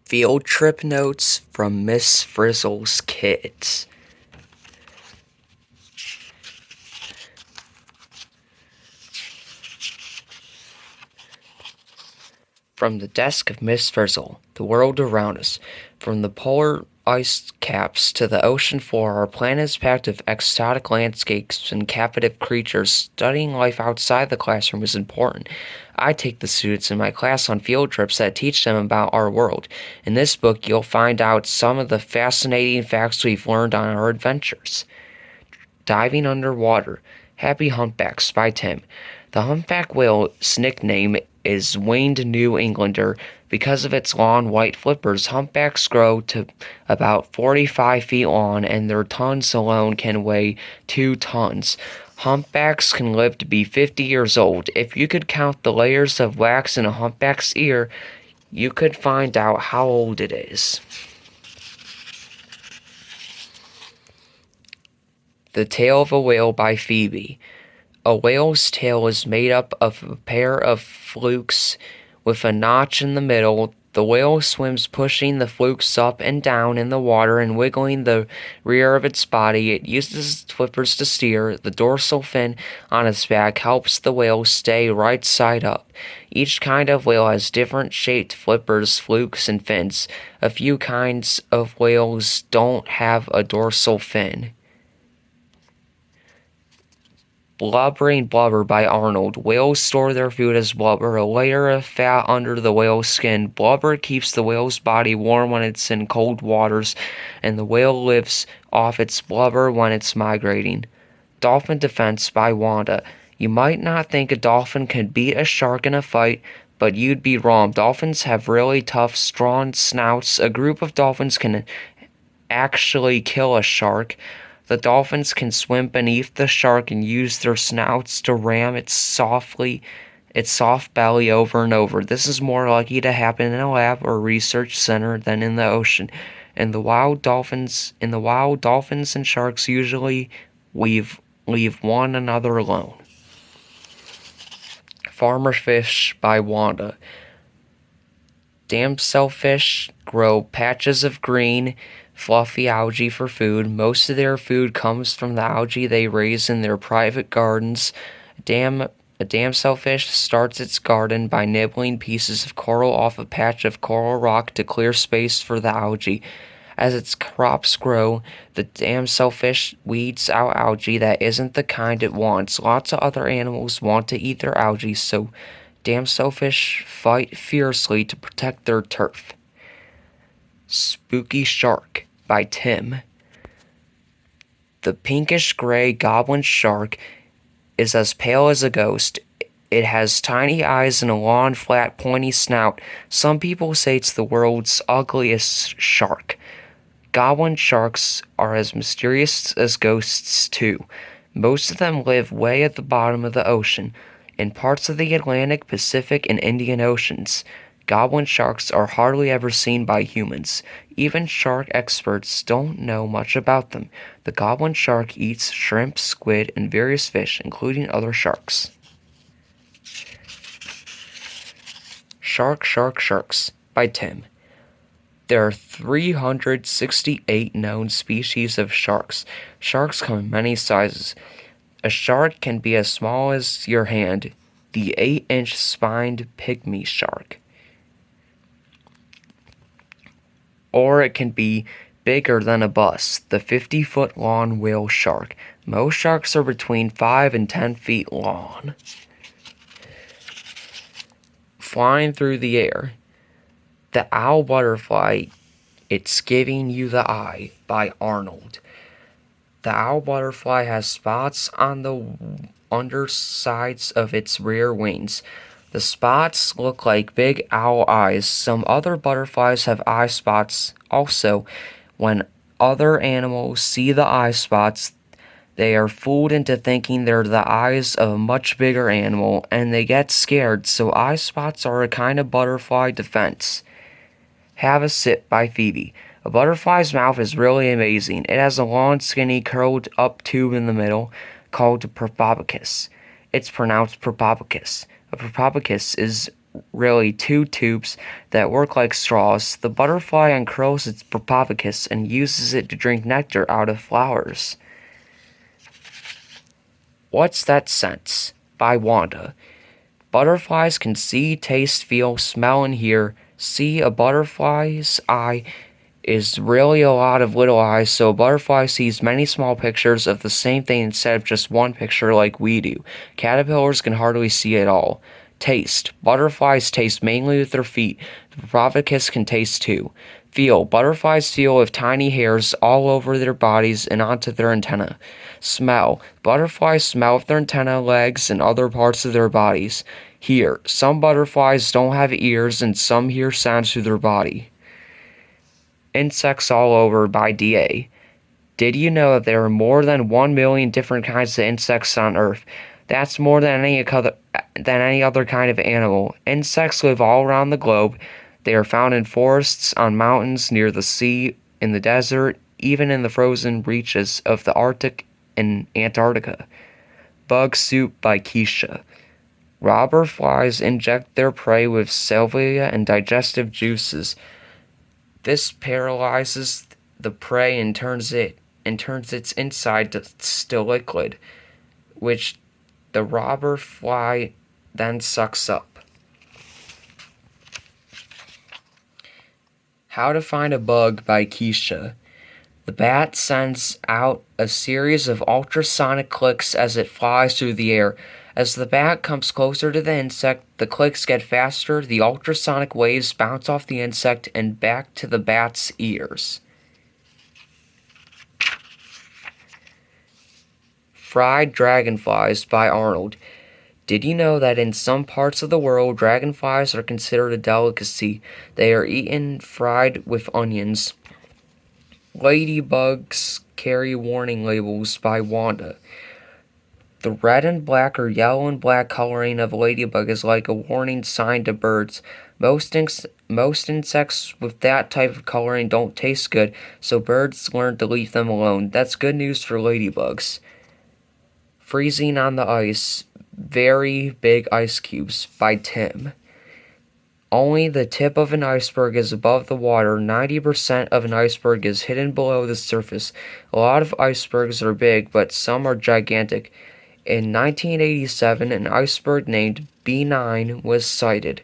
Field trip notes from Miss Frizzle's kids. From the desk of Miss Frizzle, the world around us, from the polar ice caps to the ocean floor, our planet is packed with exotic landscapes and captive creatures. Studying life outside the classroom is important. I take the students in my class on field trips that teach them about our world. In this book, you'll find out some of the fascinating facts we've learned on our adventures. Diving Underwater. Happy Humpbacks by Tim. The humpback whale's nickname is Winged New Englander because of its long white flippers. Humpbacks grow to about 45 feet long, and their tongues alone can weigh 2 tons. Humpbacks can live to be 50 years old. If you could count the layers of wax in a humpback's ear, you could find out how old it is. The Tale of a Whale by Phoebe. A whale's tail is made up of a pair of flukes with a notch in the middle. The whale swims, pushing the flukes up and down in the water and wiggling the rear of its body. It uses its flippers to steer. The dorsal fin on its back helps the whale stay right side up. Each kind of whale has different shaped flippers, flukes, and fins. A few kinds of whales don't have a dorsal fin. Blubbering Blubber by Arnold. Whales store their food as blubber, a layer of fat under the whale's skin. Blubber keeps the whale's body warm when it's in cold waters, and the whale lives off its blubber when it's migrating. Dolphin Defense by Wanda. You might not think a dolphin could beat a shark in a fight, but you'd be wrong. Dolphins have really tough, strong snouts. A group of dolphins can actually kill a shark. The dolphins can swim beneath the shark and use their snouts to ram its soft belly over and over. This is more likely to happen in a lab or research center than in the ocean. In the wild, dolphins and sharks usually leave one another alone. Farmer Fish by Wanda. Damselfish grow patches of green, fluffy algae for food. Most of their food comes from the algae they raise in their private gardens. A damselfish starts its garden by nibbling pieces of coral off a patch of coral rock to clear space for the algae. As its crops grow, the damselfish weeds out algae that isn't the kind it wants. Lots of other animals want to eat their algae, so damselfish fight fiercely to protect their turf. Spooky Shark by Tim. The pinkish-gray goblin shark is as pale as a ghost. It has tiny eyes and a long, flat, pointy snout. Some people say it's the world's ugliest shark. Goblin sharks are as mysterious as ghosts, too. Most of them live way at the bottom of the ocean, in parts of the Atlantic, Pacific, and Indian Oceans. Goblin sharks are hardly ever seen by humans. Even shark experts don't know much about them. The goblin shark eats shrimp, squid, and various fish, including other sharks. Sharks by Tim. There are 368 known species of sharks. Sharks come in many sizes. A shark can be as small as your hand, the 8-inch spined pygmy shark. Or it can be bigger than a bus, the 50-foot long whale shark. Most sharks are between 5 and 10 feet long. Flying through the air. The Owl Butterfly, It's Giving You the Eye by Arnold. The owl butterfly has spots on the undersides of its rear wings. The spots look like big owl eyes. Some other butterflies have eye spots also. When other animals see the eye spots, they are fooled into thinking they're the eyes of a much bigger animal, and they get scared, so eye spots are a kind of butterfly defense. Have a Sip by Phoebe. A butterfly's mouth is really amazing. It has a long, skinny, curled-up tube in the middle called a proboscis. It's pronounced proboscis. A proboscis is really two tubes that work like straws. The butterfly uncurls its proboscis and uses it to drink nectar out of flowers. What's That Sense? By Wanda. Butterflies can see, taste, feel, smell, and hear. See, a butterfly's eye is really a lot of little eyes, so a butterfly sees many small pictures of the same thing instead of just one picture like we do. Caterpillars can hardly see at all. Taste. Butterflies taste mainly with their feet. The proboscis can taste too. Feel. Butterflies feel with tiny hairs all over their bodies and onto their antennae. Smell. Butterflies smell with their antennae, legs, and other parts of their bodies. Hear. Some butterflies don't have ears and some hear sounds through their body. Insects All Over by D.A. Did you know that there are more than 1 million different kinds of insects on Earth? That's more than any other kind of animal. Insects live all around the globe. They are found in forests, on mountains, near the sea, in the desert, even in the frozen reaches of the Arctic and Antarctica. Bug Soup by Keisha. Robber flies inject their prey with salvia and digestive juices. This paralyzes the prey and turns its inside to liquid, which the robber fly then sucks up. How to Find a Bug by Keisha. The bat sends out a series of ultrasonic clicks as it flies through the air. As the bat comes closer to the insect, the clicks get faster, the ultrasonic waves bounce off the insect and back to the bat's ears. Fried Dragonflies by Arnold. Did you know that in some parts of the world, dragonflies are considered a delicacy? They are eaten fried with onions. Ladybugs Carry Warning Labels by Wanda. The red and black or yellow and black coloring of a ladybug is like a warning sign to birds. Most insects with that type of coloring don't taste good, so birds learn to leave them alone. That's good news for ladybugs. Freezing on the Ice, Very Big Ice Cubes by Tim. Only the tip of an iceberg is above the water. 90% of an iceberg is hidden below the surface. A lot of icebergs are big, but some are gigantic. In 1987, an iceberg named B9 was sighted.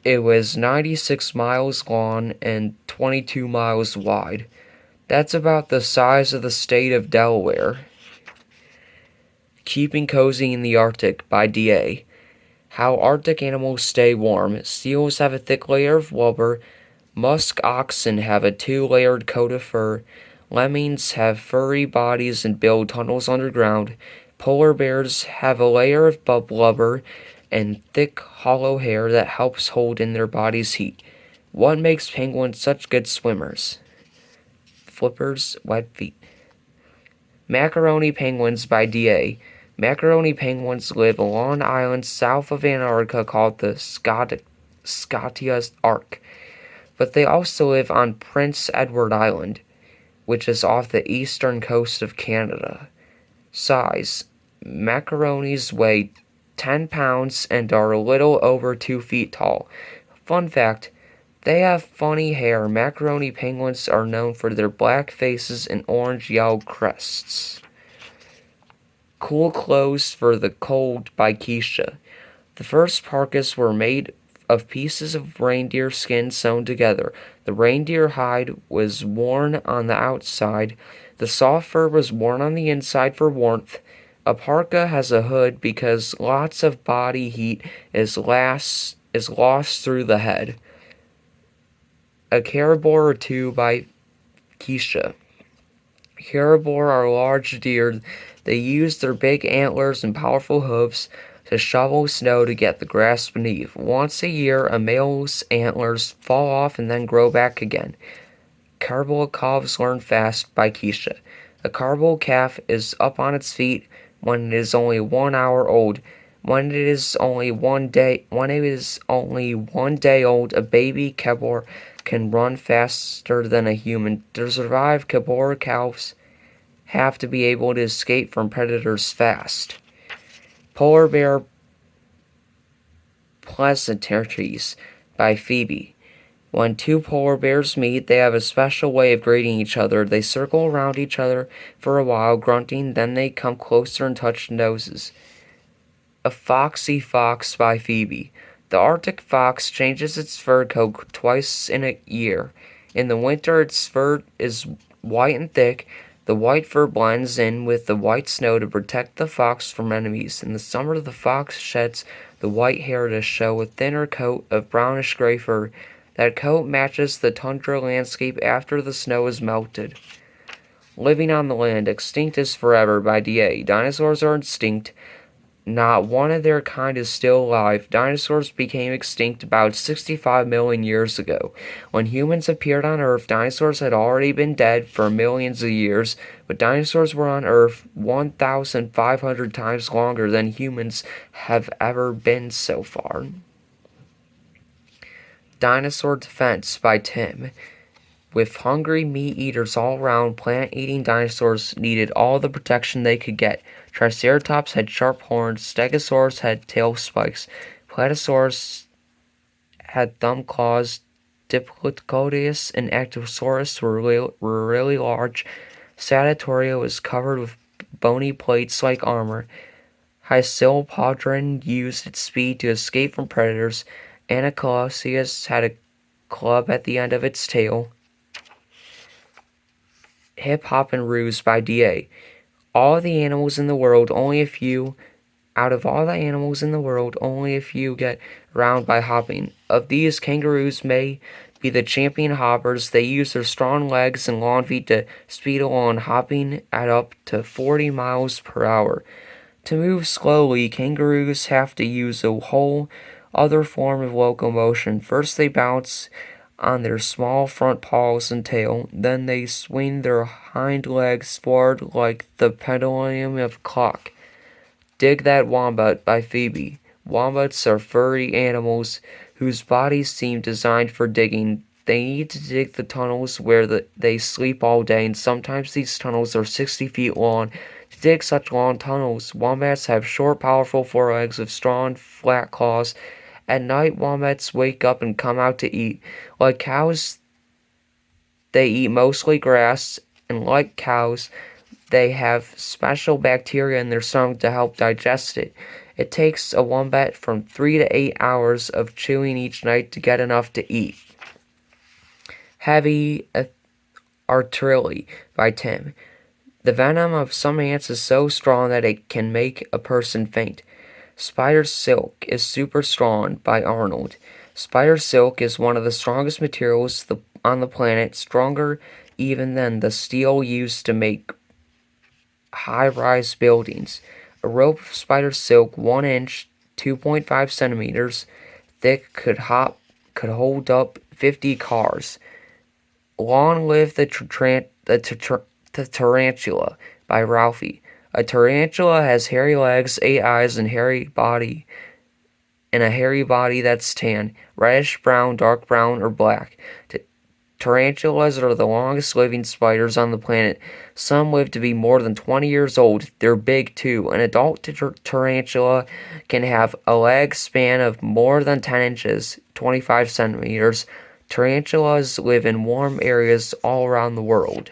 It was 96 miles long and 22 miles wide. That's about the size of the state of Delaware. Keeping Cozy in the Arctic by D.A. How Arctic Animals Stay Warm. Seals have a thick layer of blubber. Musk oxen have a 2-layered coat of fur. Lemmings have furry bodies and build tunnels underground. Polar bears have a layer of blubber and thick, hollow hair that helps hold in their body's heat. What makes penguins such good swimmers? Flippers' wet feet. Macaroni Penguins by D.A. Macaroni penguins live along an island south of Antarctica called the Scotia Arc, but they also live on Prince Edward Island, which is off the eastern coast of Canada. Size: macaronis weigh 10 pounds and are a little over 2 feet tall. Fun fact: they have funny hair. Macaroni penguins are known for their black faces and orange-yellow crests. Cool Clothes for the Cold by Keisha. The first parkas were made of pieces of reindeer skin sewn together. The reindeer hide was worn on the outside. The soft fur was worn on the inside for warmth. A parka has a hood because lots of body heat is lost through the head. A caribou or two by Keisha. Caribou are large deer. They use their big antlers and powerful hooves to shovel snow to get the grass beneath. Once a year, a male's antlers fall off and then grow back again. Caribou calves learn fast by Keisha. A caribou calf is up on its feet when it is only 1 hour old. When it is only one day old, a baby caribou can run faster than a human. To survive, caribou calves have to be able to escape from predators fast. Polar bear Pleasantries by Phoebe. When two polar bears meet, they have a special way of greeting each other. They circle around each other for a while, grunting, then they come closer and touch noses. A Foxy Fox by Phoebe. The Arctic fox changes its fur coat twice in a year. In the winter, its fur is white and thick. The white fur blends in with the white snow to protect the fox from enemies. In the summer, the fox sheds the white hair to show a thinner coat of brownish-gray fur. That coat matches the tundra landscape after the snow is melted. Living on the Land, Extinct is Forever by D.A. Dinosaurs are extinct. Not one of their kind is still alive. Dinosaurs became extinct about 65 million years ago. When humans appeared on Earth, dinosaurs had already been dead for millions of years, but dinosaurs were on Earth 1,500 times longer than humans have ever been so far. Dinosaur Defense by Tim. With hungry meat-eaters all around, plant-eating dinosaurs needed all the protection they could get. Triceratops had sharp horns, Stegosaurus had tail spikes, Platysaurus had thumb claws, Diplodocus and Actosaurus were really large. Sagittaria was covered with bony plates like armor. Hysilopodron used its speed to escape from predators. Ankylosaurus had a club at the end of its tail. Hip Hop and Ruse by D.A. Out of all the animals in the world, only a few get around by hopping. Of these, kangaroos may be the champion hoppers. They use their strong legs and long feet to speed along, hopping at up to 40 miles per hour. To move slowly, kangaroos have to use a whole other form of locomotion. First, they bounce on their small front paws and tail, then they swing their hind legs forward like the pendulum of a clock. Dig That Wombat by Phoebe. Wombats are furry animals whose bodies seem designed for digging. They need to dig the tunnels where they sleep all day, and sometimes these tunnels are 60 feet long. To dig such long tunnels, wombats have short, powerful forelegs with strong, flat claws. At night, wombats wake up and come out to eat. Like cows, they eat mostly grass, and like cows, they have special bacteria in their stomach to help digest it. It takes a wombat from 3 to 8 hours of chewing each night to get enough to eat. Heavy Artillery by Tim. The venom of some ants is so strong that it can make a person faint. Spider silk is super strong by Arnold. Spider silk is one of the strongest materials on the planet, stronger even than the steel used to make high-rise buildings. A rope of spider silk, 1 inch, 2.5 centimeters thick, could hold up 50 cars. Long live the tarantula by Ralphie. A tarantula has hairy legs, 8 eyes, and a hairy body that's tan, reddish brown, dark brown, or black. Tarantulas are the longest living spiders on the planet. Some live to be more than 20 years old. They're big too. An adult tarantula can have a leg span of more than 10 inches, 25 centimeters. Tarantulas live in warm areas all around the world.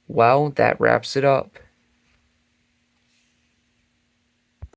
Well, that wraps it up.